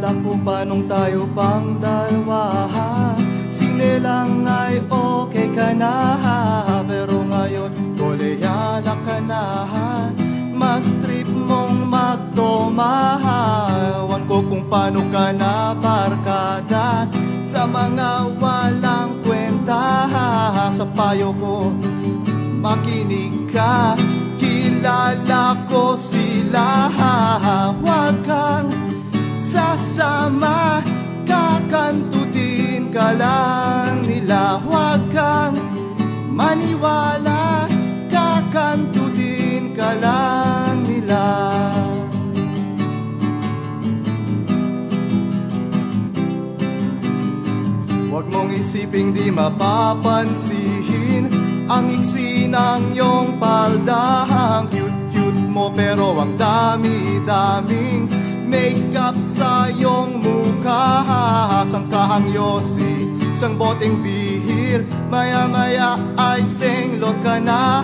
Akala ko pa nung tayo pang dalawa, sinelang ay okay ka na. Pero ngayon, koleyala ka na. Mas trip mong magtoma. Ewan ko kung paano ka na barkada sa mga walang kwenta. Sa payo ko, makinig ka. Kilala ko sila. Huwag kang sasama, kakantutin ka lang nila. Huwag kang maniwala, kakantutin ka lang nila. Huwag mong isiping di mapapansin ang iksi ng iyong palda. Ang cute-cute mo pero ang dami-daming makeup sa iyong mukha. Sangkahang yosi, sang boteng bihir, maya-maya ay senglot ka na.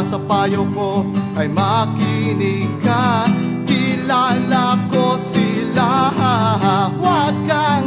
Sa payo ko ay makinig ka. Kilala ko sila. Huwag kang